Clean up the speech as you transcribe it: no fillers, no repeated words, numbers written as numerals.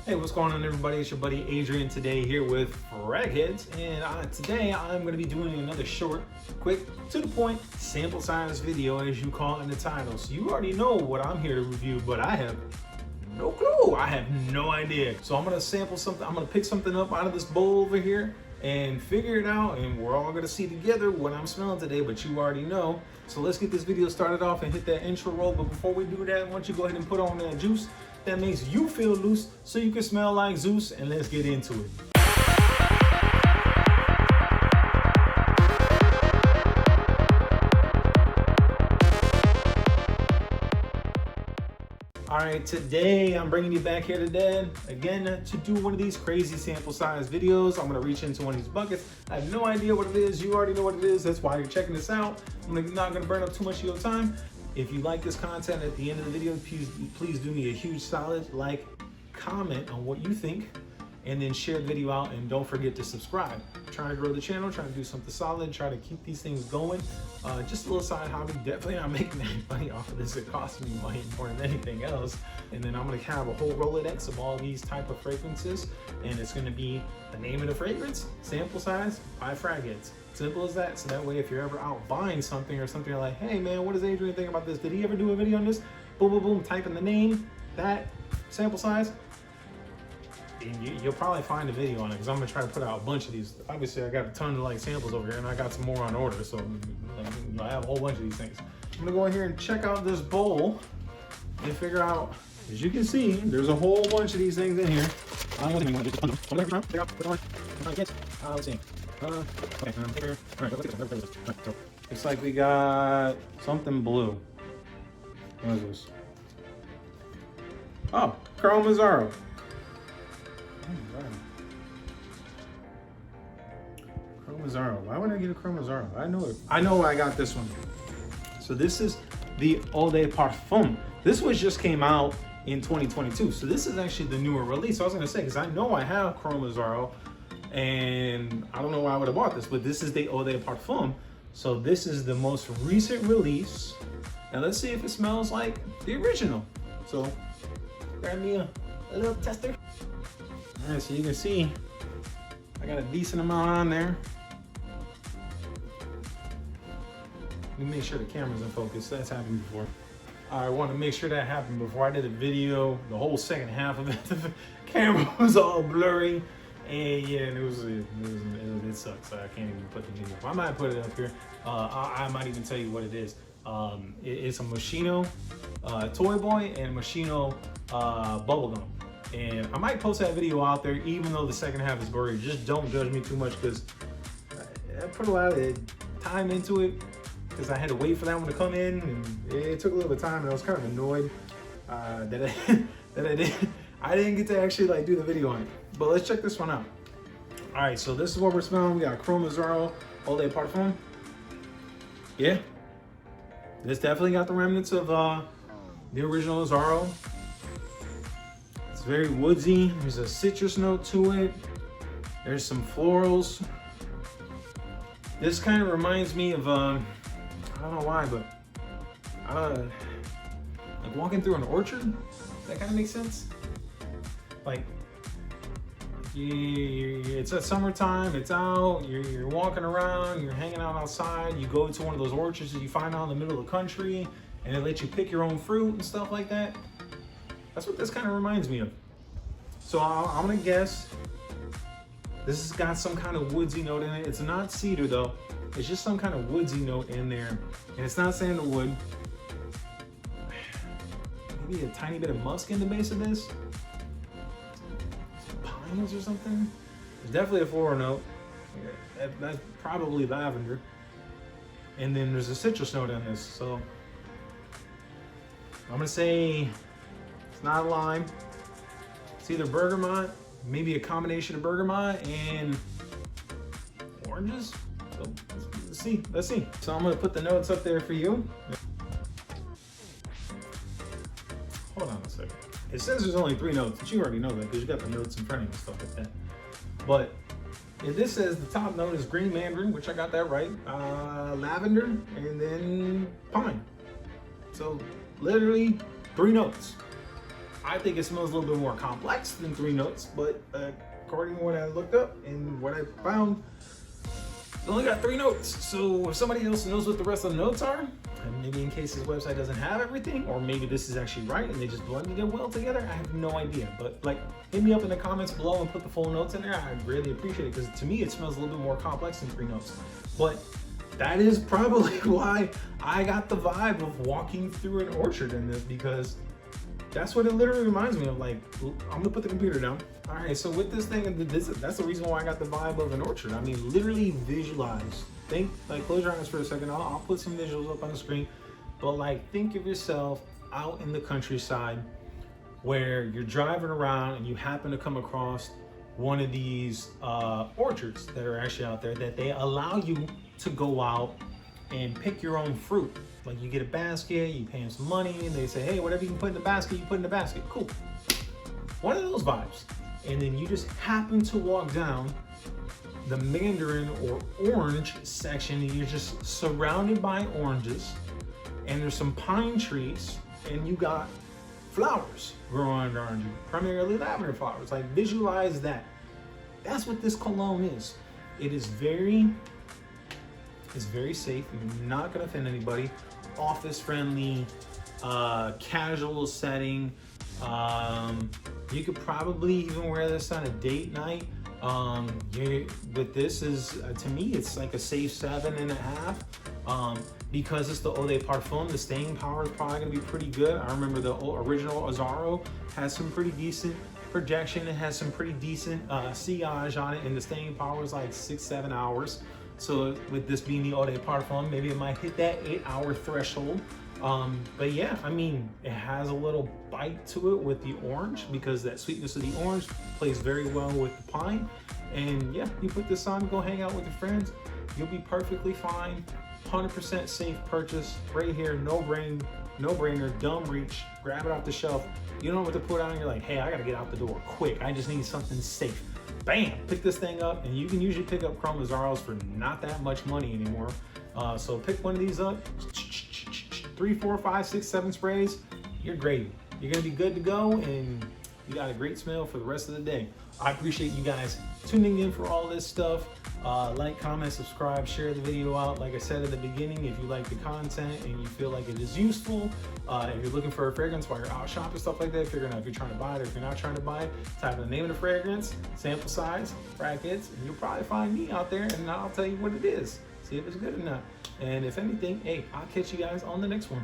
Hey, what's going on, everybody? It's your buddy Adrian today here with Fragheads, and today I'm going to be doing another short, quick, to the point, sample size video, as you call it in the title. So you already know what I'm here to review, but I have no clue. I have no idea. So I'm going to sample something. I'm going to pick something up out of this bowl over here and figure it out, and we're all going to see together what I'm smelling today, but you already know. So let's get this video started off and hit that intro roll. But before we do that, why don't you go ahead and put on that juice that makes you feel loose so you can smell like Zeus, and let's get into it. All right, today I'm bringing you back here today again to do one of these crazy sample size videos. I'm gonna reach into one of these buckets. I have no idea what it is. You already know what it is. That's why you're checking this out. I'm not gonna burn up too much of your time. If you like this content at the end of the video, please do me a huge solid, like, comment on what you think, and then share the video out, and don't forget to subscribe. Trying to grow the channel, trying to do something solid, try to keep these things going. Just a little side hobby, definitely not making any money off of this. It costs me money more than anything else. And then I'm gonna have a whole Rolodex of all these type of fragrances, and it's gonna be the name of the fragrance, sample size by Fragheads. Simple as that. So that way, if you're ever out buying something or something, you're like, hey man, what does Adrian think about this? Did he ever do a video on this? Boom, boom, boom, type in the name, that, sample size, and you'll probably find a video on it, because I'm gonna try to put out a bunch of these. Obviously, I got a ton of like samples over here, and I got some more on order, so I have a whole bunch of these things. I'm gonna go in here and check out this bowl and figure out, as you can see, there's a whole bunch of these things in here. Let's see. Okay, here. All right, let's get this. Looks like we got something blue. What is this? Oh, Azzaro. Azzaro. Why would I get a Azzaro? I know I got this one. So this is the Eau De Parfum. This one just came out in 2022. So this is actually the newer release. So I was gonna say, because I know I have Azzaro, and I don't know why I would have bought this, but this is the Eau De Parfum. So this is the most recent release. Now let's see if it smells like the original. So grab me a little tester. All right, so you can see I got a decent amount on there. Let me make sure the camera's in focus. That's happened before. I want to make sure that happened before I did a video. The whole second half of it, the camera was all blurry. And yeah, it sucks. I can't even put the video up. I might put it up here. I might even tell you what it is. It's a Moschino Toy Boy and Moschino bubblegum. And I might post that video out there, even though the second half is blurry. Just don't judge me too much, because I put a lot of time into it, because I had to wait for that one to come in, and it took a little bit of time, and I was kind of annoyed that I didn't get to actually like do the video on it. But let's check this one out. All right, so this is what we're smelling. We got Azzaro Eau De Parfum. Yeah, this definitely got the remnants of the original Azzaro. It's very woodsy. There's a citrus note to it. There's some florals. This kind of reminds me of I don't know why, but like walking through an orchard. That kind of makes sense. Like, it's at summertime, it's out, you're walking around, you're hanging out outside, you go to one of those orchards that you find out in the middle of the country, and they let you pick your own fruit and stuff like that. That's what this kind of reminds me of. So I'm gonna guess this has got some kind of woodsy note in it. It's not cedar though. It's just some kind of woodsy note in there. And it's not sandalwood. Maybe a tiny bit of musk in the base of this. Pines or something. There's definitely a floral note. That's probably lavender. And then there's a citrus note in this. So I'm gonna say it's not lime. It's either bergamot, maybe a combination of bergamot and oranges. So let's see. So I'm gonna put the notes up there for you. Hold on a second. It says there's only 3 notes, but you already know that because you got the notes in front of you and stuff like that. But if this says the top note is green mandarin, which I got that right, lavender, and then pine. So literally 3 notes. I think it smells a little bit more complex than 3 notes, but according to what I looked up and what I found, it's only got 3 notes. So if somebody else knows what the rest of the notes are, and maybe in case this website doesn't have everything, or maybe this is actually right and they just blended it well together, I have no idea. But like, hit me up in the comments below and put the full notes in there. I really appreciate it, because to me it smells a little bit more complex than 3 notes. But that is probably why I got the vibe of walking through an orchard in this, because that's what it literally reminds me of. Like, I'm gonna put the computer down. All right, so with this thing, that's the reason why I got the vibe of an orchard. I mean, literally visualize. Think, like, close your eyes for a second. I'll put some visuals up on the screen. But like, think of yourself out in the countryside where you're driving around and you happen to come across one of these orchards that are actually out there, that they allow you to go out and pick your own fruit. Like, you get a basket, you pay them some money, and they say, hey, whatever you can put in the basket, you put in the basket. Cool. One of those vibes. And then you just happen to walk down the mandarin or orange section, and you're just surrounded by oranges, and there's some pine trees, and you got flowers growing around you, primarily lavender flowers. Like, visualize that. That's what this cologne is. It's very safe. You're not gonna offend anybody. Office friendly, casual setting. You could probably even wear this on a date night. But this is, to me, it's like a safe 7.5. Because it's the Eau De Parfum, the staying power is probably gonna be pretty good. I remember the original Azzaro has some pretty decent projection. It has some pretty decent sillage on it, and the staying power is like 6-7 hours. So with this being the Eau De Parfum, maybe it might hit that 8-hour threshold. But yeah, I mean, it has a little bite to it with the orange, because that sweetness of the orange plays very well with the pine. And yeah, you put this on, go hang out with your friends, you'll be perfectly fine. 100% safe purchase right here. No brainer, dumb reach. Grab it off the shelf. You don't know what to put on. You're like, hey, I gotta get out the door quick. I just need something safe. Bam! Pick this thing up, and you can usually pick up Chrome Azzaros for not that much money anymore. So pick one of these up. 3, 4, 5, 6, 7 sprays. You're great. You're gonna be good to go, and you got a great smell for the rest of the day. I appreciate you guys tuning in for all this stuff. Like, comment, subscribe, share the video out. Like I said at the beginning, if you like the content and you feel like it is useful, if you're looking for a fragrance while you're out shopping, stuff like that, figuring out if you're trying to buy it or if you're not trying to buy it, type in the name of the fragrance, sample size, brackets, and you'll probably find me out there, and I'll tell you what it is. See if it's good or not. And if anything, hey, I'll catch you guys on the next one.